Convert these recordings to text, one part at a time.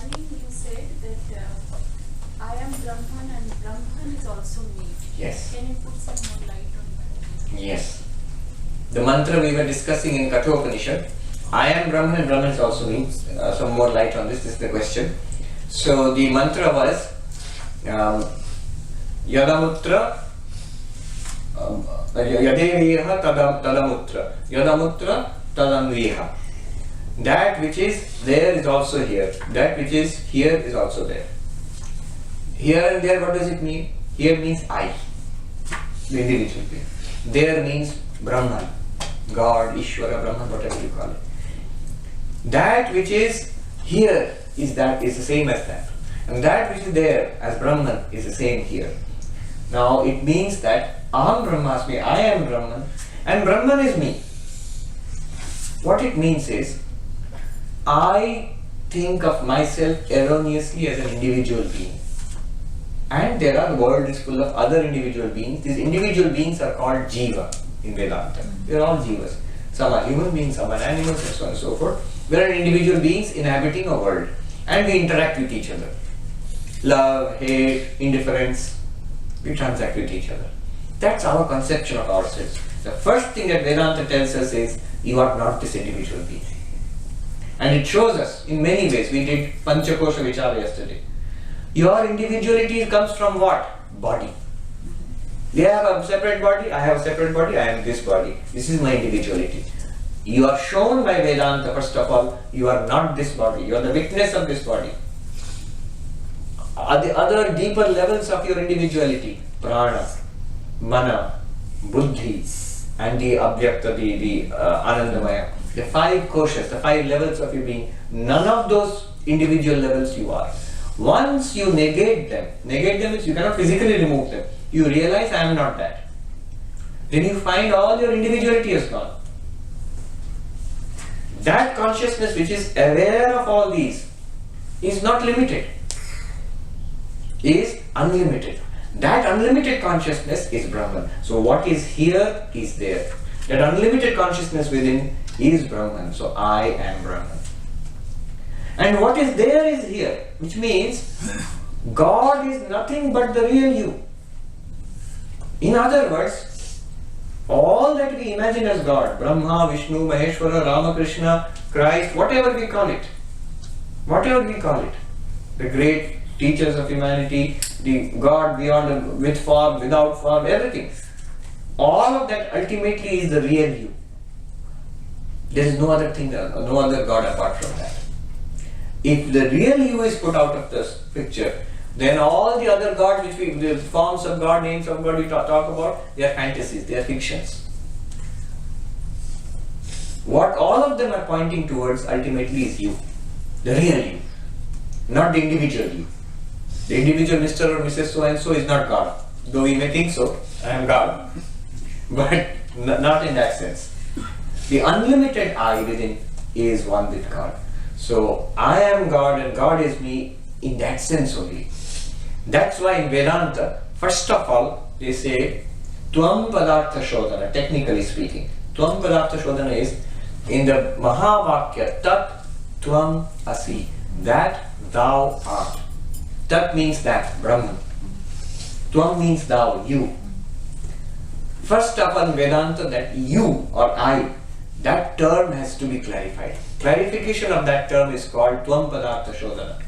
morning you said that I am Brahman and Brahman is also me. Yes. Can you put some more light on that? Yes. The mantra we were discussing in Kathopanishad, I am Brahman and Brahman is also me. Some more light on this is the question. So the mantra was Yadamutra Yadeviha Tadamutra Yadamutra Tadamviha. That which is there is also here. That which is here is also there. Here and there, what does it mean? Here means I, the individual being. There means Brahman, God, Ishvara, Brahman, whatever you call it. That which is here is the same as that. And that which is there as Brahman is the same here. Now it means that Aham Brahmasmi, I am Brahman, and Brahman is me. What it means is, I think of myself erroneously as an individual being. And the world is full of other individual beings. These individual beings are called Jiva in Vedanta. They are all Jivas. Some are human beings, some are animals, and so on and so forth. We are individual beings inhabiting a world. And we interact with each other. Love, hate, indifference. We transact with each other. That's our conception of ourselves. The first thing that Vedanta tells us is, you are not this individual being. And it shows us in many ways. We did Panchakosha Vichara yesterday. Your individuality comes from what? Body. They have a separate body, I have a separate body, I am this body. This is my individuality. You are shown by Vedanta, first of all, you are not this body, you are the witness of this body. Are the other deeper levels of your individuality? Prana, Mana, Buddhi, and the Abhyakta, the Anandamaya. The 5 koshas, the 5 levels of your being, none of those individual levels you are. Once you negate them means you cannot physically remove them. You realize I am not that. Then you find all your individuality is gone. That consciousness which is aware of all these is not limited, is unlimited. That unlimited consciousness is Brahman. So what is here is there. That unlimited consciousness within is Brahman. So I am Brahman. And what is there is here, which means God is nothing but the real you. In other words, all that we imagine as God, Brahma, Vishnu, Maheshwara, Ramakrishna, Christ, whatever we call it, the great teachers of humanity, the God beyond, with form, without form, everything, all of that ultimately is the real you. There is no other thing, no other God apart from that. If the real you is put out of this picture, then all the other gods, the forms of God, names of God we talk about, they are fantasies, they are fictions. What all of them are pointing towards ultimately is you, the real you, not the individual you. The individual Mr. or Mrs. So and so is not God, though we may think so, I am God, but not in that sense. The unlimited I within is one with God. So I am God and God is me in that sense only. That's why in Vedanta, first of all, they say Tvam Padartha Shodhana, technically speaking. Tvam Padartha Shodhana is in the Mahavakya, Tat Tvam Asi, that thou art. Tat means that, Brahman. Tvam means thou, you. First of all, Vedanta, that you or I, that term has to be clarified. Clarification of that term is called Tvam Padartha Shodhana,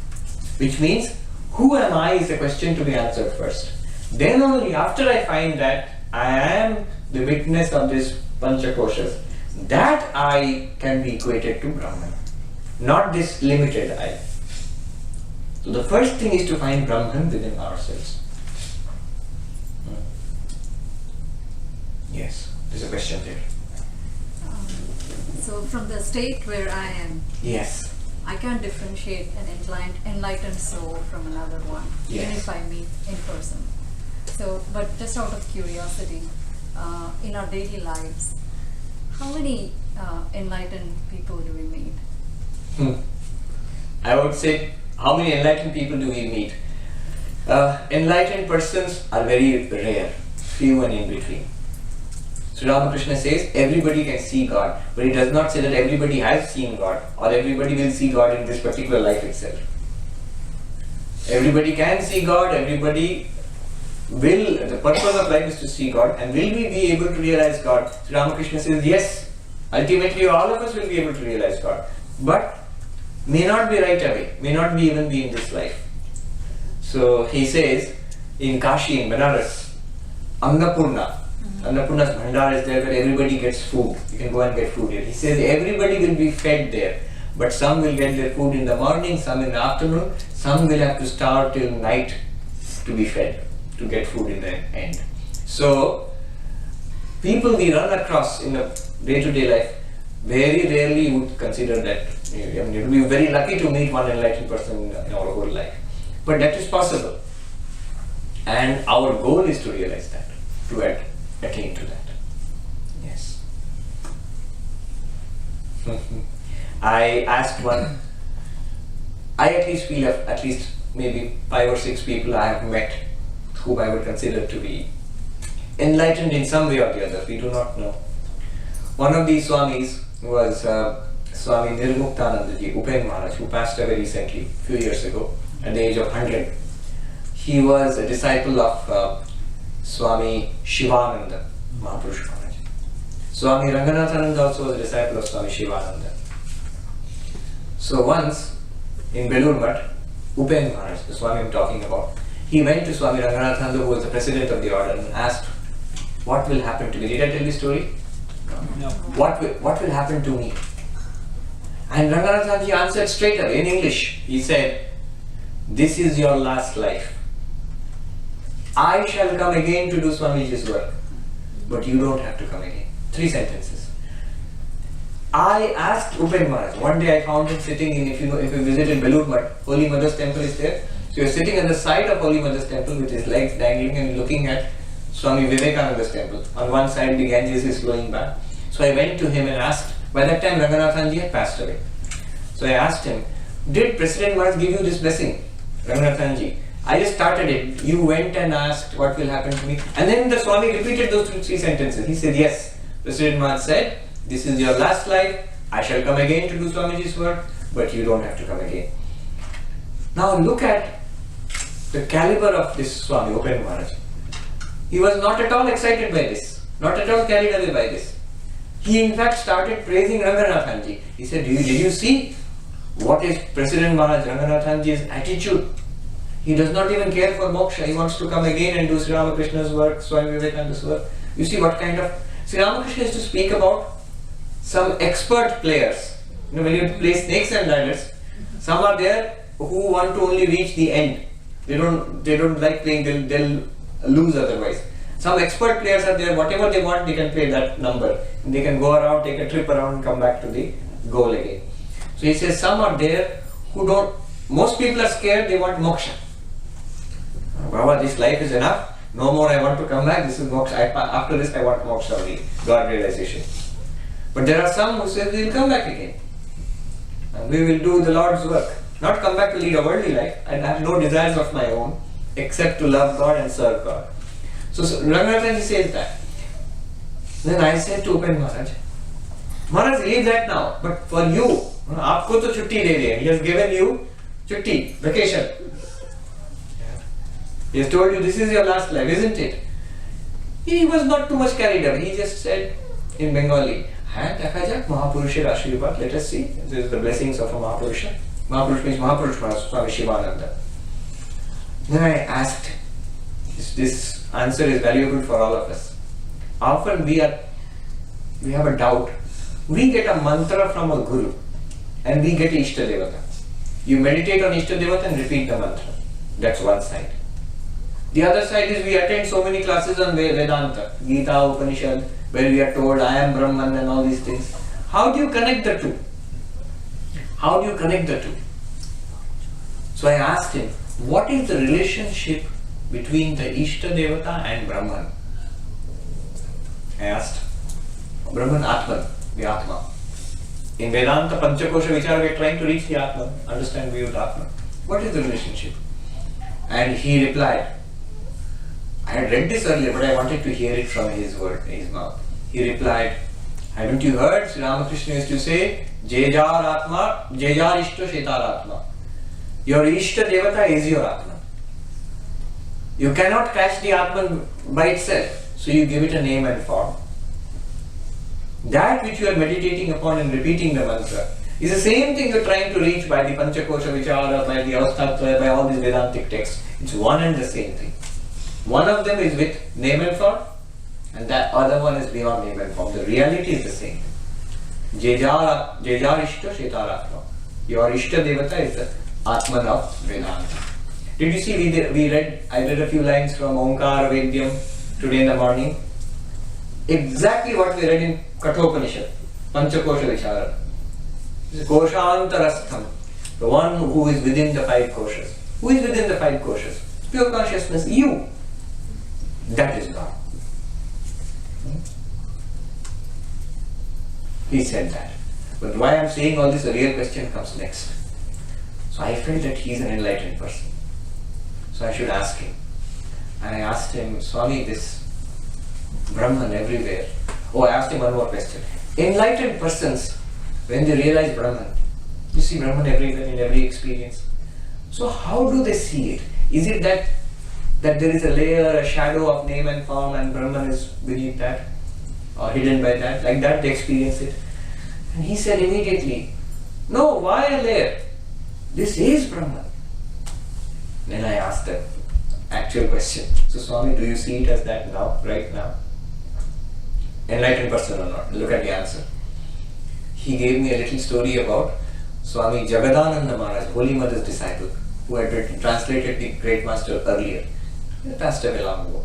which means who am I is a question to be answered first. Then only after I find that I am the witness of this Panchakoshas, that I can be equated to Brahman, not this limited I. So the first thing is to find Brahman within ourselves. Yes, there's a question there. So from the state where I am, Yes. I can't differentiate an enlightened soul from another one, even Yes. if I meet in person. So, but just out of curiosity, in our daily lives, how many enlightened people do we meet? I would say, how many enlightened people do we meet? Enlightened persons are very rare, few and in between. Sri Ramakrishna says everybody can see God, but he does not say that everybody has seen God or everybody will see God in this particular life itself. Everybody can see God, everybody will, the purpose of life is to see God, and will we be able to realize God? Sri Ramakrishna says yes, ultimately all of us will be able to realize God, but may not be right away, may not be even be in this life. So he says, in Kashi, in Banaras, Annapurna, Annapurna's Bhandar is there where everybody gets food. You can go and get food here. He says everybody will be fed there, but some will get their food in the morning, some in the afternoon, some will have to starve till night to be fed, to get food in the end. So, people we run across in a day-to-day life, very rarely would consider that. I mean, you will be very lucky to meet one enlightened person in our whole life. But that is possible. And our goal is to realize that, to attain to that. Yes. I asked one, I at least feel at least maybe 5 or 6 people I have met whom I would consider to be enlightened in some way or the other. We do not know. One of these Swamis was Swami Nirmuktanandaji, Upen Maharaj, who passed away recently, a few years ago, at the age of 100. He was a disciple of Swami Shivananda, Mahapurush Maharaj. Swami Ranganathananda also was a disciple of Swami Shivananda. So once, in Belur Math, Upen Maharaj, the Swami I'm talking about, he went to Swami Ranganathananda, who was the president of the order, and asked, what will happen to me? Did I tell you the story? No. What will happen to me? And Ranganathanji answered straight away in English. He said, this is your last life. I shall come again to do Swamiji's work, but you don't have to come again. 3 sentences. I asked Upen Maharaj, one day I found him sitting in, if you visited Belur Math, Holy Mother's temple is there. So you're sitting at the side of Holy Mother's temple with his legs dangling and looking at Swami Vivekananda's temple. On one side the Ganges is flowing back. So I went to him and asked, by that time Ranganathanji had passed away. So I asked him, did President Maharaj give you this blessing? Ranganathanji, I just started it. You went and asked what will happen to me. And then the Swami repeated those 3 sentences. He said, yes, President Maharaj said, this is your last life. I shall come again to do Swamiji's work, but you don't have to come again. Now look at the caliber of this Swami, Upen Maharaj. He was not at all excited by this, not at all carried away by this. He in fact started praising Ranganathanji. He said, did you see what is President Maharaj Ranganathanji's attitude? He does not even care for moksha. He wants to come again and do Sri Ramakrishna's work, Swami Vivekananda's work. You see what kind of... Sri Ramakrishna is to speak about some expert players. You know, when you play snakes and ladders, some are there who want to only reach the end. They don't like playing, they'll lose otherwise. Some expert players are there, whatever they want, they can play that number. They can go around, take a trip around and come back to the goal again. So he says some are there who don't, most people are scared, they want moksha. Baba, this life is enough, no more I want to come back, this is moksha, after this I want moksha only, God realization. But there are some who say we will come back again. And we will do the Lord's work. Not come back to lead a worldly life and have no desires of my own except to love God and serve God. So Ranganathanji says that. Then I said to Upen Maharaj, Maharaj, leave that now, but for you, aapko to chutti de rahe hain. He has given you chutti, vacation. He has told you this is your last life, isn't it? He was not too much carried away. He just said in Bengali, let us see. This is the blessings of a Mahapurusha. Mahapurush means Mahapurush, Swami Shivananda. Then I asked, this answer is valuable for all of us. Often we have a doubt. We get a mantra from a guru and we get Ishta Devata. You meditate on Ishta Devata and repeat the mantra. That's one side. The other side is we attend so many classes on Vedanta, Gita, Upanishad, where we are told I am Brahman and all these things. How do you connect the two? How do you connect the two? So I asked him, what is the relationship between the Ishta Devata and Brahman? I asked. Brahman, Atman, the Atma. In Vedanta, Panchakosha Vichara, we are trying to reach the Atman, understand Vyut Atman. What is the relationship? And he replied, I had read this earlier, but I wanted to hear it from his mouth. He replied, haven't you heard Sri Ramakrishna used to say, Jejar Atma, Jejar Ishta Shetar Atma. Your Ishta Devata is your Atman. You cannot catch the Atman by itself, so you give it a name and form. That which you are meditating upon and repeating the mantra is the same thing you're trying to reach by the Panchakosha Vichara, by the Avasthatraya, by all these Vedantic texts. It's one and the same thing. One of them is with name and form, and that other one is beyond name and form. The reality is the same. Jejar Ishta Shetaratma. Your Ishta Devata is the Atman of Vedanta. Did you see I read a few lines from Omkara Vedyam today in the morning? Exactly what we read in Kathopanishad, Panchakosha Vichara. Koshantarastham, the one who is within the 5 koshas. Who is within the 5 koshas? Pure consciousness, you. That is God. He said that. But why I am saying all this, a real question comes next. So I felt that he is an enlightened person. So I should ask him. And I asked him, Swami, this Brahman everywhere. Oh, I asked him one more question. Enlightened persons, when they realize Brahman, you see Brahman everywhere in every experience. So how do they see it? Is it that there is a layer, a shadow of name and form, and Brahman is beneath that, or hidden by that? Like that they experience it. And he said immediately, no, why a layer? This is Brahman. Then I asked the actual question. So Swami, do you see it as that now, right now? Enlightened person or not? Look at the answer. He gave me a little story about Swami Jagadananda Maharaj, Holy Mother's disciple, who had translated the Great Master earlier. He passed away long ago.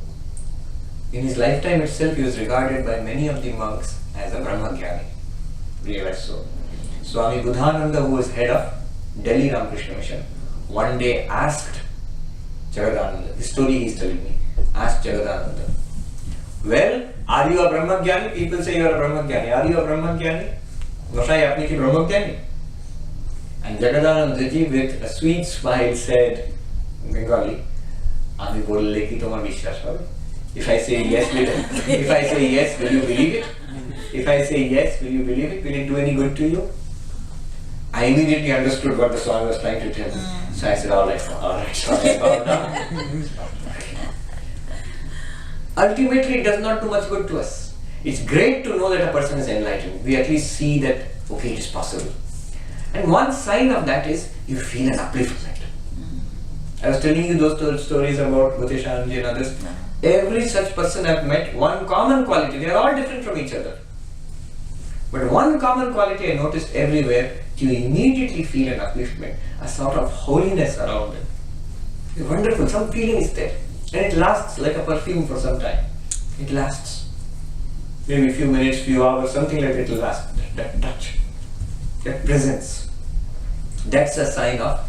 In his lifetime itself, he was regarded by many of the monks as a Brahmagyani. Realized so. Swami Buddhananda, who was head of Delhi Ramakrishna Mission, one day asked Jagadananda, the story he is telling me, asked Jagadananda, well, are you a Brahmagyani? People say you are a Brahmagyani. Are you a Brahmagyani? Gosai apni ki Brahmagyani? And Jagadananda ji with a sweet smile said, in Bengali, Ami bolle ki tomar vishwas hobe. If I say yes, will you believe it? If I say yes, will you believe it? Will it do any good to you? I immediately understood what the Swami was trying to tell me. So I said, alright, Swami, ultimately, it does not do much good to us. It's great to know that a person is enlightened. We at least see that, okay, it is possible. And one sign of that is you feel an upliftment. I was telling you those stories about Bhutesh Anandji and others. Every such person I've met, one common quality, they are all different from each other. But one common quality I noticed everywhere, you immediately feel an upliftment, a sort of holiness around it. It's wonderful, some feeling is there. And it lasts like a perfume for some time. It lasts. Maybe a few minutes, few hours, something like that it will last. That touch, that presence. That's a sign of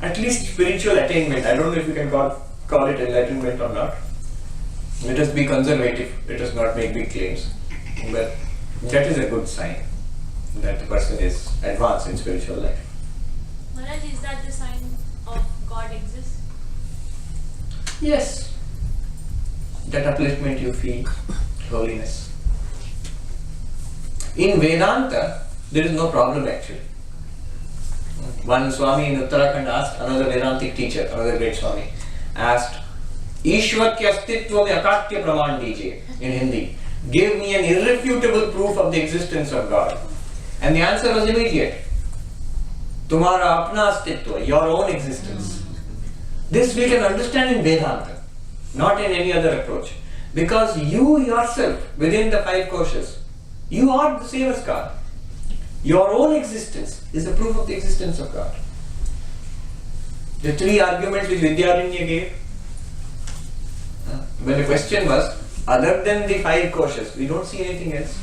at least spiritual attainment. I don't know if you can call it enlightenment or not. Let us be conservative. Let us not make big claims. But that is a good sign that the person is advanced in spiritual life. Maharaj, is that the sign of God exists? Yes. That upliftment you feel, holiness. In Vedanta, there is no problem actually. One Swami in Uttarakhand asked, another Vedantic teacher, another great Swami, asked, Ishwar ke astitva mein akatya praman dijiye, in Hindi. Give me an irrefutable proof of the existence of God. And the answer was immediate. Tumhara apna astitva, your own existence. This we can understand in Vedanta, not in any other approach. Because you yourself, within the 5 koshas, you are the same as God. Your own existence is the proof of the existence of God. The 3 arguments which Vidyaranya gave, when the question was, other than the 5 koshas, we don't see anything else.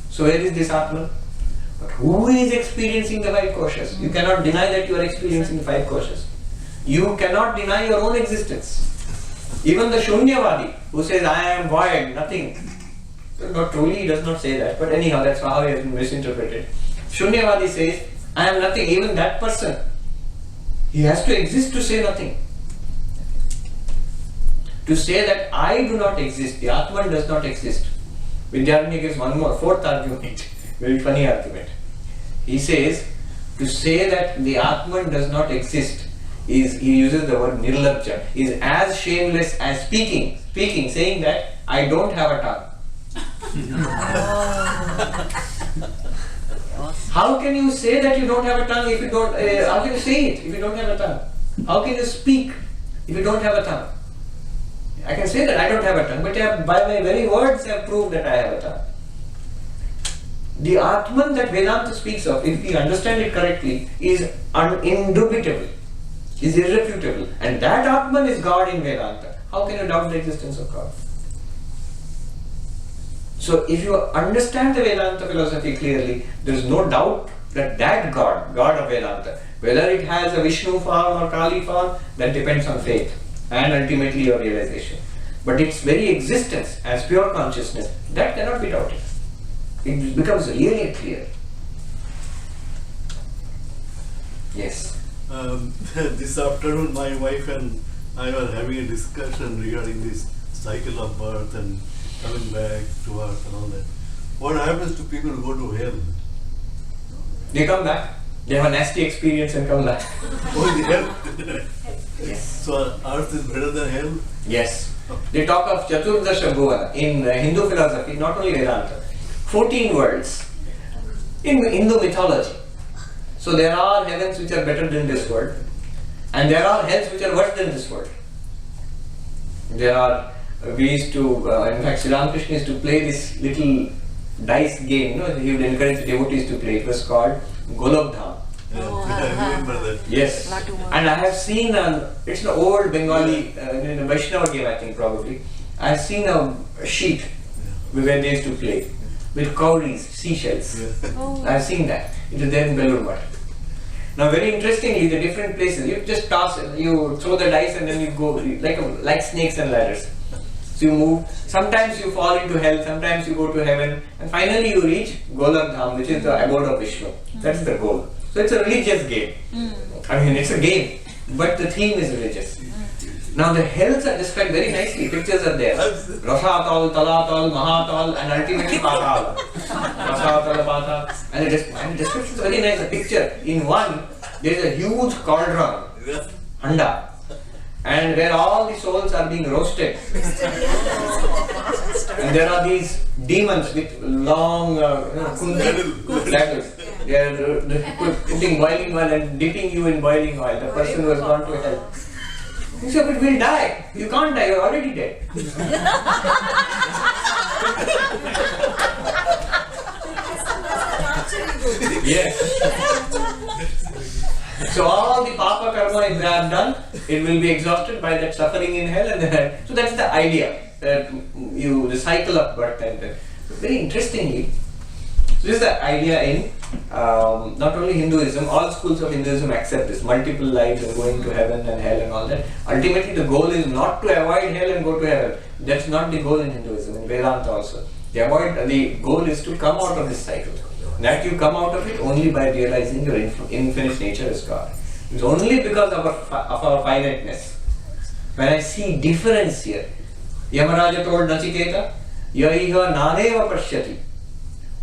So where is this Atman? But who is experiencing the 5 koshas? You cannot deny that you are experiencing the 5 koshas. You cannot deny your own existence. Even the Shunyavadi, who says, I am void, nothing. Not truly, he does not say that, but anyhow, that's how he has been misinterpreted. Shunyavadi says, I am nothing. Even that person, he has to exist to say nothing. To say that I do not exist, the Atman does not exist. Vidyaranya gives one more, 4th argument, very funny argument. He says, To say that the Atman does not exist is, he uses the word nirlabja, is as shameless as speaking, saying that I don't have a tongue. How can you say that you don't have a tongue if you don't, how can you say it if you don't have a tongue? How can you speak if you don't have a tongue? I can say that I don't have a tongue, but by my very words I have proved that I have a tongue. The Atman that Vedanta speaks of, if we understand it correctly, is indubitable, is irrefutable. And that Atman is God in Vedanta. How can you doubt the existence of God? So if you understand the Vedanta philosophy clearly, there is no doubt that that God of Vedanta, whether it has a Vishnu form or Kali form, that depends on faith and ultimately your realization. But its very existence as pure consciousness, that cannot be doubted. It becomes really clear. Yes. This afternoon my wife and I were having a discussion regarding this cycle of birth and coming back to earth and all that. What happens to people who go to hell? They come back. They have a nasty experience and come back. Oh, the hell? Yes. So earth is better than hell? Yes. They talk of Chaturdasha Bhuvana in Hindu philosophy, not only Vedanta. 14 worlds in Hindu mythology. So there are heavens which are better than this world, and there are hells which are worse than this world. There are, we used to, in fact, Sri Ramakrishna used to play this little dice game, he would encourage the devotees to play. It was called Golok Dham. I remember that. Yes, and I have seen, it's an old Bengali, in a Vaishnava game I think probably, I have seen a sheet where they used to play with cowries, seashells. Yeah. I have seen that. It is there in Belur Math. Now very interestingly, the different places, you just toss it, you throw the dice and then you go, like snakes and ladders. So you move, sometimes you fall into hell, sometimes you go to heaven, and finally you reach Golok Dham, which is the abode of Vishnu. That's the goal. So it's a religious game. I mean, it's a game, but the theme is religious. Now the hells are described very nicely, pictures are there. Rasatal, Talatal, Mahatal, and ultimately Patal. Rasatal, Patal. And the description is very nice. A picture, in one, there is a huge cauldron, handa, and where all the souls are being roasted. And there are these demons with long ladles. They are putting boiling oil and dipping you in boiling oil. The person who has gone to hell. You say, but we'll die. You can't die, you're already dead. Yes. So all the papa karma if they have done, it will be exhausted by that suffering in hell and then. So that's the idea. The cycle of birth and death. So very interestingly, this is the idea in not only Hinduism, all schools of Hinduism accept this, multiple lives and going to heaven and hell and all that. Ultimately the goal is not to avoid hell and go to heaven. That's not the goal in Hinduism, in Vedanta also. The goal is to come out of this cycle. That you come out of it only by realizing your infinite nature as God. It's only because of our finiteness. When I see difference here, Yamaraja told Nachiketa, Yaiha naneva pashyati,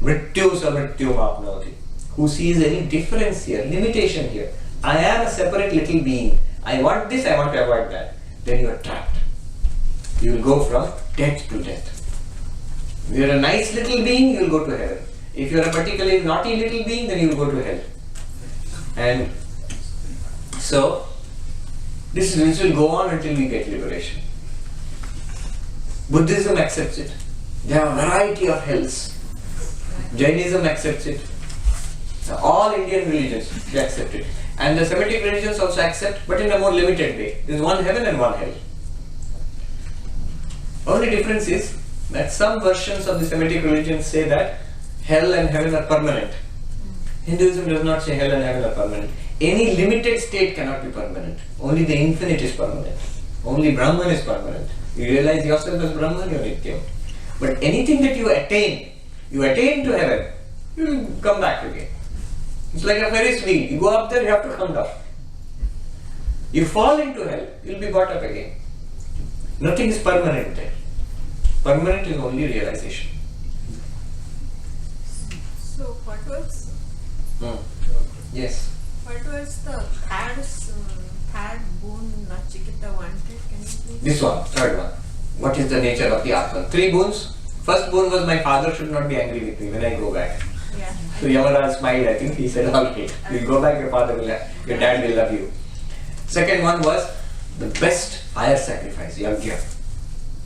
mrityu sa mrityu mapnoti. Who sees any difference here, limitation here. I am a separate little being. I want this, I want to avoid that. Then you are trapped. You will go from death to death. If you are a nice little being, you will go to heaven. If you are a particularly naughty little being, then you will go to hell. And so, this will go on until we get liberation. Buddhism accepts it. There are a variety of hells. Jainism accepts it. All Indian religions, they accept it. And the Semitic religions also accept, but in a more limited way. There is one heaven and one hell. Only difference is that some versions of the Semitic religions say that hell and heaven are permanent. Hinduism does not say hell and heaven are permanent. Any limited state cannot be permanent. Only the infinite is permanent. Only Brahman is permanent. You realize yourself as Brahman, you are Nityam. But anything that you attain to heaven, you will come back again. It's like a Ferris wheel. You go up there, you have to come down. You fall into hell, you will be brought up again. Nothing is permanent there. Permanent is only realization. So what was? Yes. What was the third boon Nachiketa wanted? Can you please? This one, third one. What is the nature of the Atman? 3 boons. First boon was my father should not be angry with me when I go back. Yeah. So Yamaraj smiled, I think he said, okay, you'll go back, your dad will love you. Second one was the best fire sacrifice, yajna.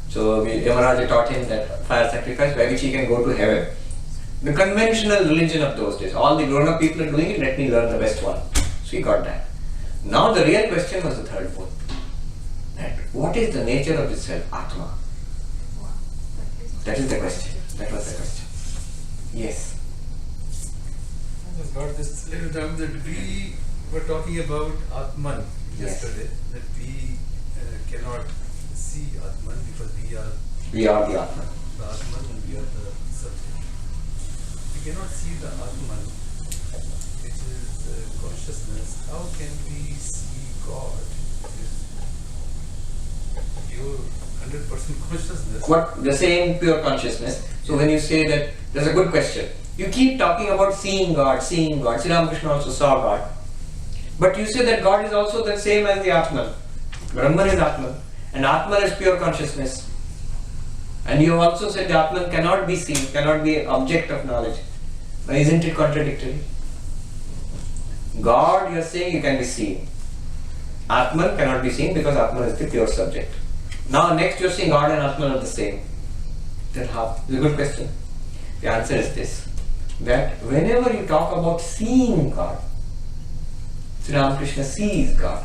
So Yamaraja taught him that fire sacrifice by which he can go to heaven. The conventional religion of those days, all the grown-up people are doing it, let me learn the best one. So he got that. Now the real question was the third boon. That what is the nature of this self, Atma? That is the question. That was the question. Yes. I just got this little term that we were talking about Atman Yes. yesterday, that we cannot see Atman because We are the Atman. the Atman and we are the subject. We cannot see the Atman, which is consciousness. How can we see God, which is pure 100% consciousness? What the same pure consciousness. So when you say that, that's a good question. You keep talking about seeing God, seeing God. Sri Ramakrishna also saw God. But you say that God is also the same as the Atman. Brahman is Atman. And Atman is pure consciousness. And you have also said the Atman cannot be seen, cannot be an object of knowledge. Now, isn't it contradictory? God, you are saying you can be seen. Atman cannot be seen because Atman is the pure subject. Now next you are saying God and Atman are the same. Then how? It's a good question. The answer is this. That whenever you talk about seeing God, Sri Ramakrishna sees God.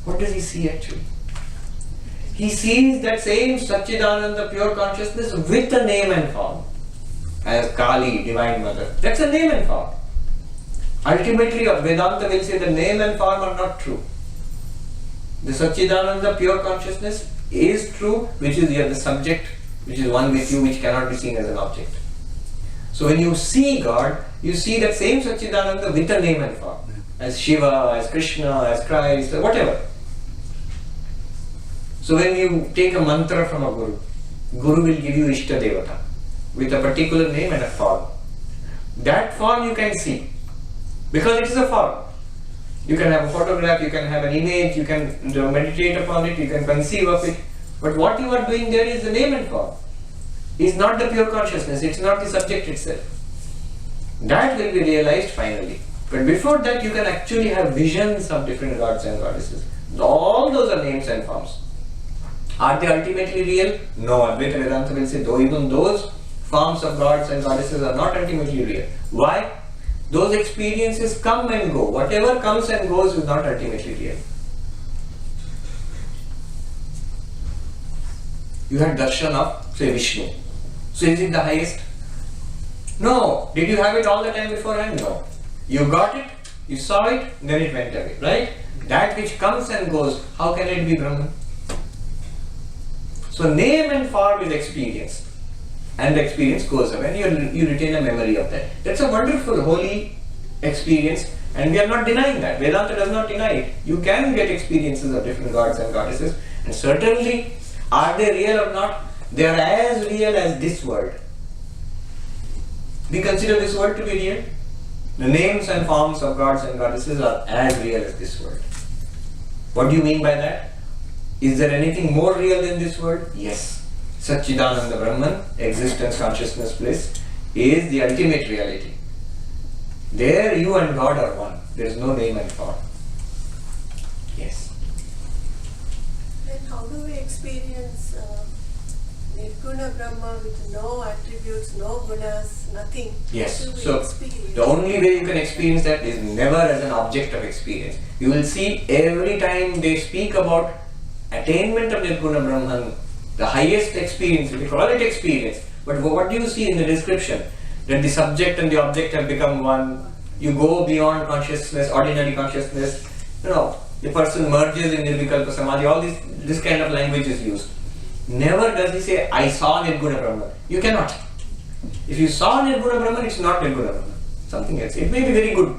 What does he see actually? He sees that same Satchidananda pure consciousness with a name and form. As Kali, Divine Mother. That's a name and form. Ultimately, Vedanta will say the name and form are not true. The Satchidananda pure consciousness is true, which is the subject, which is one with you, which cannot be seen as an object. So when you see God, you see that same Satchidananda with a name and form. As Shiva, as Krishna, as Christ, whatever. So when you take a mantra from a Guru, Guru will give you Ishta Devata with a particular name and a form. That form you can see because it is a form. You can have a photograph, you can have an image, you can meditate upon it, you can conceive of it. But what you are doing there is the name and form. It's not the pure consciousness, it's not the subject itself. That will be realized finally. But before that, you can actually have visions of different gods and goddesses. All those are names and forms. Are they ultimately real? No. Advaita Vedanta will say, though even those forms of gods and goddesses are not ultimately real. Why? Those experiences come and go. Whatever comes and goes is not ultimately real. You had darshan of, say, Vishnu. So is it the highest? No. Did you have it all the time beforehand? No. You got it, you saw it, then it went away, right? That which comes and goes, how can it be Brahman? So name and form is experience. And the experience goes away and you retain a memory of that. That's a wonderful, holy experience and we are not denying that. Vedanta does not deny it. You can get experiences of different gods and goddesses and certainly, are they real or not? They are as real as this world. We consider this world to be real. The names and forms of gods and goddesses are as real as this world. What do you mean by that? Is there anything more real than this world? Yes. Satchidananda Brahman, existence, consciousness, bliss, is the ultimate reality. There you and God are one. There is no name and form. Yes. Then how do we experience Nirguna Brahma with no attributes, no gunas, nothing? Yes. How do we So experience? the only way you can experience that is never as an object of experience. You will see every time they speak about attainment of Nirguna Brahman, the highest experience, they call it experience. But what do you see in the description? That the subject and the object have become one. You go beyond consciousness, ordinary consciousness. The person merges in Nirvikalpa Samadhi. All this kind of language is used. Never does he say, I saw Nirguna Brahman. You cannot. If you saw Nirguna Brahman, it's not Nirguna Brahman. Something else. It may be very good,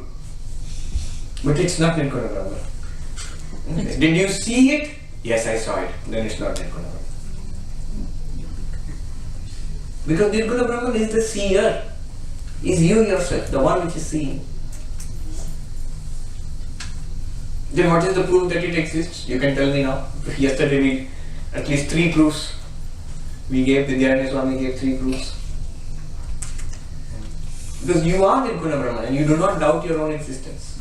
but it's not Nirguna Brahman. Did you see it? Yes, I saw it. Then it's not Nirguna Brahman. Because Nirguna Brahman is the seer. Is you yourself, the one which is seeing. Then what is the proof that it exists? You can tell me now. Yesterday we at least 3 proofs. We gave, Vidyaranya Swami gave 3 proofs. Because you are Nirguna Brahman and you do not doubt your own existence.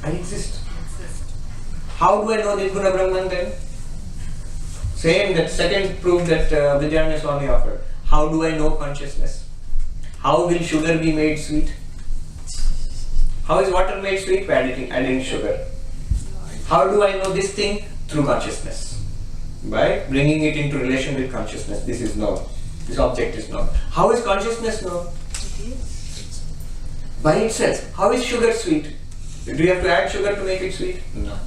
I exist. How do I know Nirguna Brahman then? Same, that second proof that Vidyaranya Swami offered. How do I know consciousness? How will sugar be made sweet? How is water made sweet? By adding sugar. How do I know this thing? Through consciousness. By bringing it into relation with consciousness. This is known. This object is known. How is consciousness known? By itself. How is sugar sweet? Do you have to add sugar to make it sweet? No.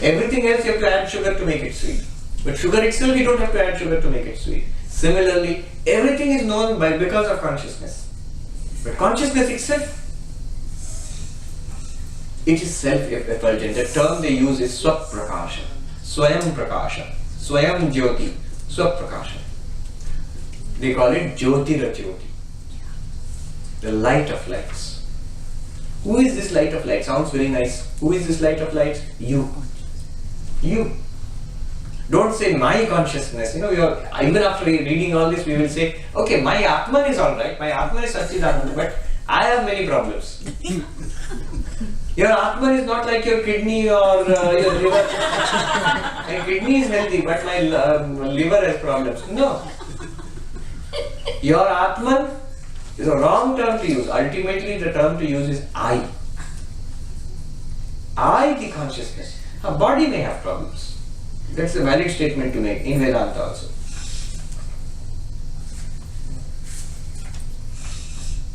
Everything else you have to add sugar to make it sweet. But sugar itself you don't have to add sugar to make it sweet. Similarly, everything is known because of consciousness. But consciousness itself, it is self-effulgent. The term they use is Swaprakasha, Swayam Prakasha, Swayam Jyoti, Swaprakasha. They call it Jyotira Jyoti, the light of lights. Who is this light of light? Sounds very nice. Who is this light of light? You. You. Don't say my consciousness. Even after reading all this, we will say, okay, my Atman is alright, my Atman is Satchidananda, but I have many problems. Your Atman is not like your kidney or your liver. My kidney is healthy, but my liver has problems. No. Your Atman is a wrong term to use. Ultimately, the term to use is I. I, the consciousness. A body may have problems. That's a valid statement to make in Vedanta also.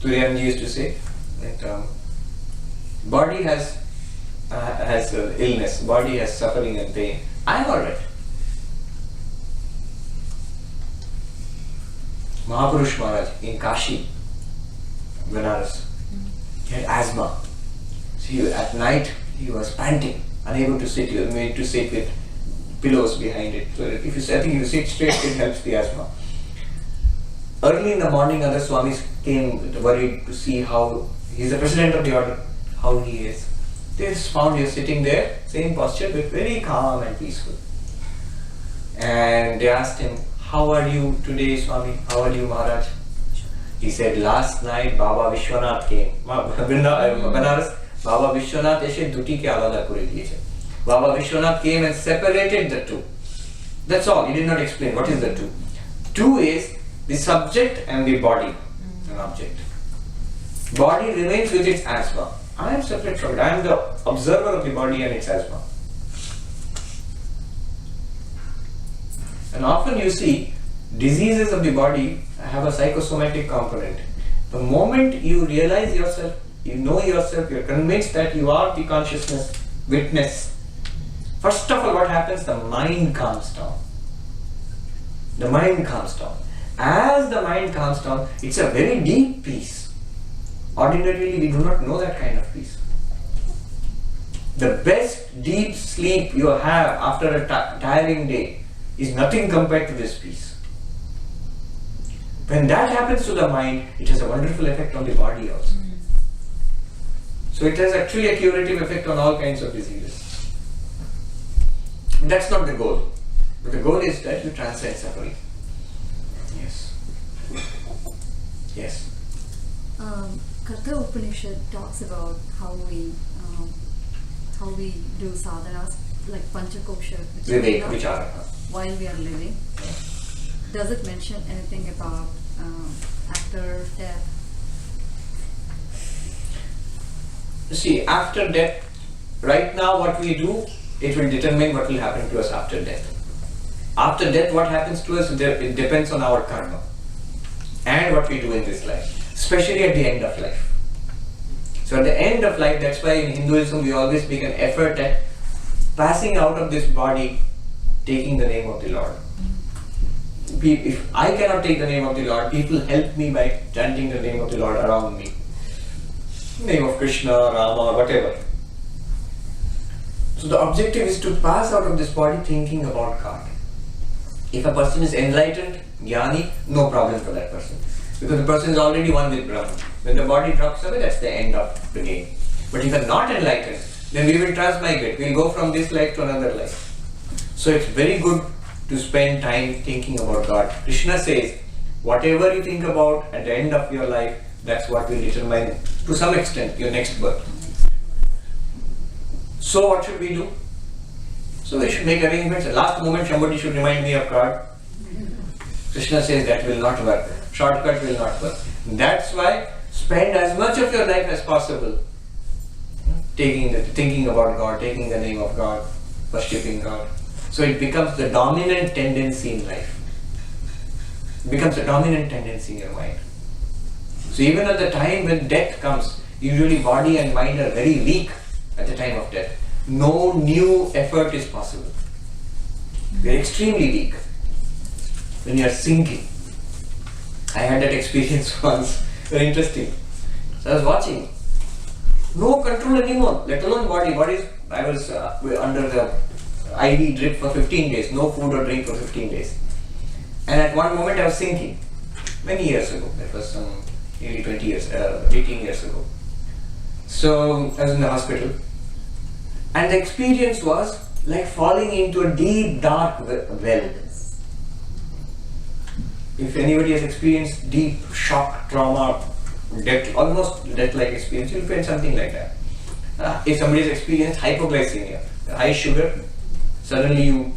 Turiyanji used to say that body has illness, body has suffering and pain. I am alright. Mahapurush Maharaj in Kashi, Benares, he had asthma. So at night he was panting, unable to sit. He was made to sit with pillows behind it. So if you sit straight, it helps the asthma. Early in the morning, other Swamis came worried to see how he is the president of the order, how he is. They just found he was sitting there, same posture, but very calm and peaceful. And they asked him, how are you today, Swami? How are you, Maharaj? He said, last night Baba Vishwanath came. Benares, Baba Vishwanath eshe duti ke alada kore diyeche. Baba Vishwanath came and separated the two. That's all. He did not explain what is the two. Two is the subject and the body, an object. Body remains with its asthma. I am separate from it. I am the observer of the body and its asthma. And often you see diseases of the body have a psychosomatic component. The moment you realize yourself, you know yourself, you are convinced that you are the consciousness, witness. First of all, what happens? The mind calms down. The mind calms down. As the mind calms down, it's a very deep peace. Ordinarily, we do not know that kind of peace. The best deep sleep you have after a tiring day is nothing compared to this peace. When that happens to the mind, it has a wonderful effect on the body also. So it has actually a curative effect on all kinds of diseases. That's not the goal. But the goal is that you transcend suffering. Yes. Yes. Katha Upanishad talks about how we do sadhanas like Panchakosha, Vivek, Vichara. while we are living. Does it mention anything about after death? See, after death, right now what we do, it will determine what will happen to us after death. After death, what happens to us, it depends on our karma and what we do in this life, especially at the end of life. So at the end of life, that's why in Hinduism we always make an effort at passing out of this body, taking the name of the Lord. If I cannot take the name of the Lord, people help me by chanting the name of the Lord around me. Name of Krishna, Rama, whatever. So the objective is to pass out of this body thinking about God. If a person is enlightened, jnani, no problem for that person. Because the person is already one with Brahman. When the body drops away, that's the end of the game. But if you are not enlightened, then we will transmigrate. We'll go from this life to another life. So it's very good to spend time thinking about God. Krishna says, whatever you think about at the end of your life, that's what will determine, to some extent, your next birth. So what should we do? So we should make arrangements. At last moment somebody should remind me of God. Krishna says that will not work. Shortcut will not work. That's why spend as much of your life as possible thinking about God, taking the name of God, worshipping God. So it becomes the dominant tendency in life. It becomes a dominant tendency in your mind. So even at the time when death comes, usually body and mind are very weak at the time of death. No new effort is possible. We are extremely weak when you are sinking. I had that experience once, very interesting. So I was watching. No control anymore, let alone body. I was under the IV drip for 15 days, no food or drink for 15 days. And at one moment I was sinking, many years ago, that was nearly 18 years ago. So I was in the hospital, and the experience was like falling into a deep dark well. If anybody has experienced deep shock, trauma, death, almost death-like experience, you'll feel something like that. If somebody has experienced hypoglycemia, high sugar, suddenly you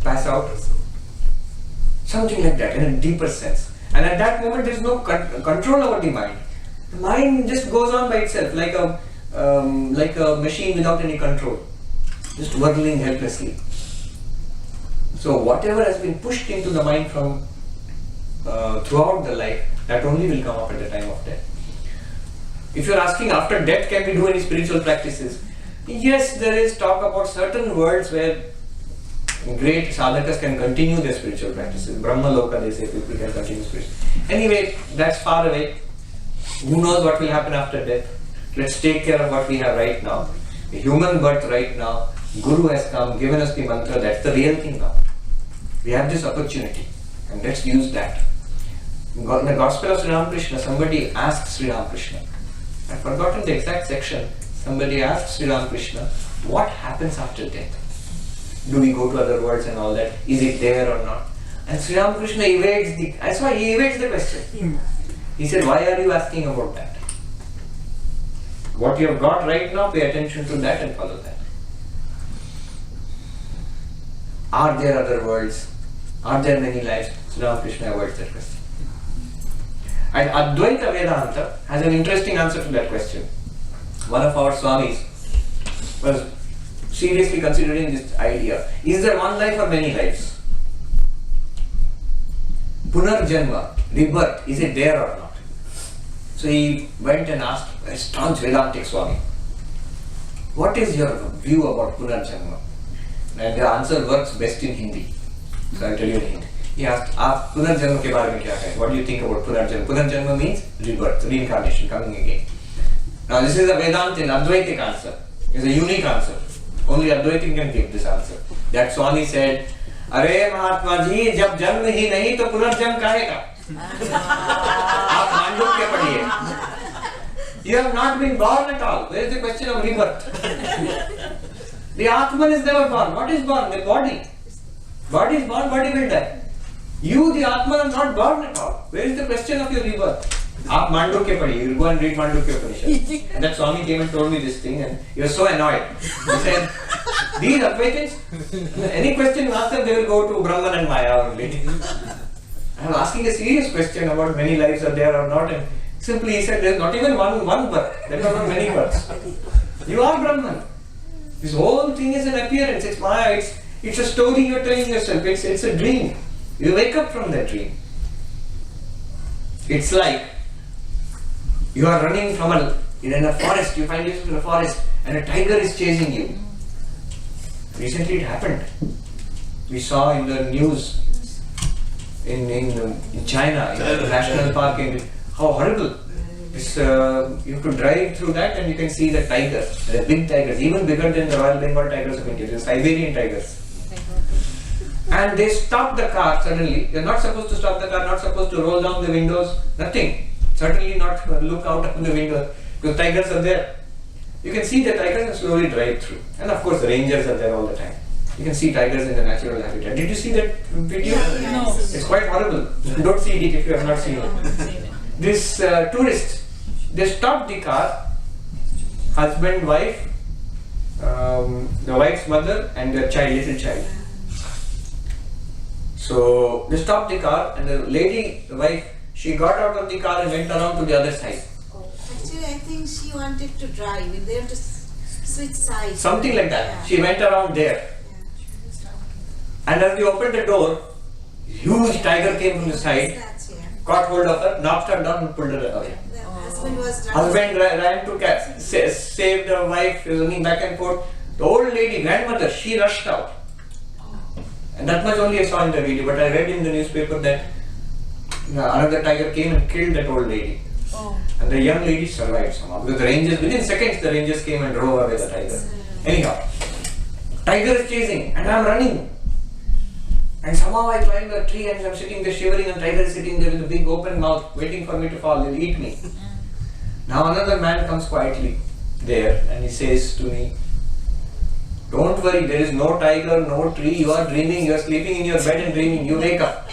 pass out. Something like that, in a deeper sense. And at that moment there is no control over the mind. The mind just goes on by itself, like a machine without any control, just whirling helplessly. So whatever has been pushed into the mind from throughout the life, that only will come up at the time of death. If you are asking after death can we do any spiritual practices? Yes, there is talk about certain worlds where great sadhakas can continue their spiritual practices. Brahma Loka, they say, people can continue spiritual. Anyway, that's far away. Who knows what will happen after death? Let's take care of what we have right now. The human birth right now. Guru has come, given us the mantra. That's the real thing now. We have this opportunity, and let's use that. In the Gospel of Sri Ramakrishna, somebody asked Sri Ramakrishna, I've forgotten the exact section. Somebody asked Sri Ramakrishna, what happens after death? Do we go to other worlds and all that? Is it there or not? And Sri Ramakrishna that's why he evades the question. He said, why are you asking about that? What you have got right now, pay attention to that and follow that. Are there other worlds? Are there many lives? Sri Ramakrishna avoids that question. And Advaita Vedanta has an interesting answer to that question. One of our Swamis was seriously considering this idea. Is there one life or many lives? Punarjanma, rebirth, is it there or not? So he went and asked a staunch Vedantic Swami, what is your view about Punarjanma? And the answer works best in Hindi. So I'll tell you in Hindi. He asked, "आप पुनर्जन्म के बारे में क्या कहें? What do you think about Punarjanma?" Punarjanma means rebirth, reincarnation, coming again. Now this is a Vedantic, Advaitic answer. It's a unique answer. Only Advaitic can give this answer. That Swami said, "अरे महात्मा जी, जब जन्म ही नहीं तो पुनर्जन्म काहे का? आप मांडुक्य पढ़िए. You have not been born at all. Where is the question of rebirth? The Atman is never born. What is born? The body. Body is born, body will die. You, the Atman, are not born at all. Where is the question of your rebirth? आप मांडुक्य पढ़िए. You go and read Mandukya Upanishad. And that Swami came and told me this thing, and he was so annoyed. He said, "These Advaitins, any question you ask them, they will go to Brahman and Maya only." I was asking a serious question about many lives are there or not, and simply he said, "There is not even one birth. There are not many births. You are Brahman. This whole thing is an appearance. It's Maya. It's a story you are telling yourself. It's a dream. You wake up from that dream. It's like you are running in a forest. You find yourself in a forest, and a tiger is chasing you. Recently, it happened. We saw in the news in China, in the national park, how horrible. You have to drive through that, and you can see the tigers. They are big tigers, even bigger than the Royal Bengal tigers of India. The Siberian tigers. And they stop the car suddenly. They are not supposed to stop the car, not supposed to roll down the windows, nothing. Certainly not look out of the window, because tigers are there. you can see the tigers and slowly drive through. And of course, the rangers are there all the time. You can see tigers in the natural habitat. Did you see that video? No. It's quite horrible. Don't see it if you have not seen it. This tourists, they stopped the car, husband, wife, the wife's mother and their child, little child. So they stopped the car and the lady, the wife, she got out of the car and went around to the other side. Actually, I think she wanted to drive and they have to switch sides. Something like that. Yeah. She went around there. And as we opened the door, huge tiger came from the side, That's, yeah. caught hold of her, knocked her down and pulled her away. The husband was driving. Husband ran to save the wife, running back and forth. The old lady, grandmother, she rushed out. And that much only I saw in the video, but I read in the newspaper that another tiger came and killed that old lady. Oh. And the young lady survived somehow. Because the rangers, within seconds, the rangers came and drove away the tiger. Anyhow, tiger is chasing and I am running. And somehow I climbed a tree and I'm sitting there shivering and tiger is sitting there with a big open mouth waiting for me to fall. He'll eat me. Now another man comes quietly there and he says to me, don't worry, there is no tiger, no tree, you are dreaming, you are sleeping in your bed and dreaming, you wake up.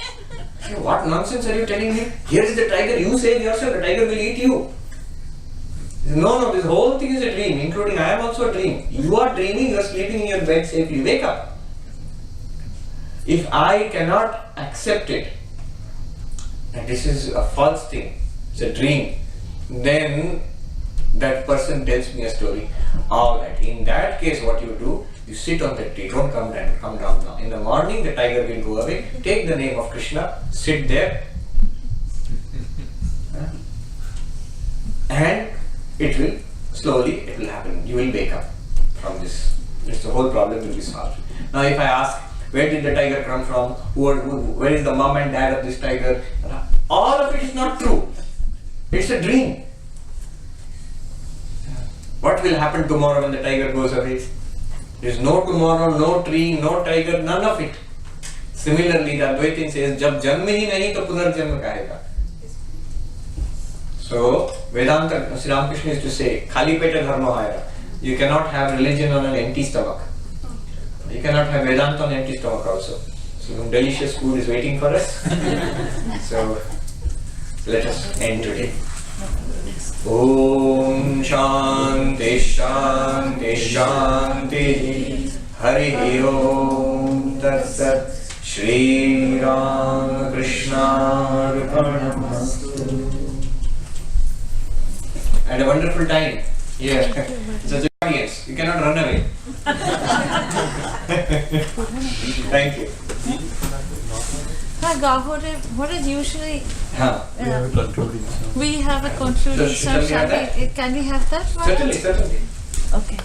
I say, what nonsense are you telling me? Here is the tiger, you save yourself, the tiger will eat you. He says, no, this whole thing is a dream, including I am also a dream. You are dreaming, you are sleeping in your bed safely, wake up. If I cannot accept it, that this is a false thing, it's a dream, then that person tells me a story. Alright, in that case what you do, you sit on the tree, don't come down now. In the morning the tiger will go away, take the name of Krishna, sit there and it will happen. You will wake up from this. The whole problem will be solved. Now if I ask, where did the tiger come from? Where is the mom and dad of this tiger? All of it is not true. It's a dream. What will happen tomorrow when the tiger goes away? There is no tomorrow, no tree, no tiger, none of it. Similarly, the Advaitin says, "Jab janma hi nahi to punarjanma kahega." So, Vedanta, Sri Ramakrishna used to say, "Khali peta dharma hayega." You cannot have religion on an empty stomach. You cannot have Vedanta on an empty stomach also. So, delicious food is waiting for us. So, let us end today. Om Shanti Shanti Shanti Hari Om Tat Sat Shri Ram Krishna Arpanamastu. Had a wonderful time here. Such an audience. You cannot run away. Thank you. What is usually We have a concluding song. we have a concluding So, shall we have that? Can we have that one? Certainly, certainly. Okay.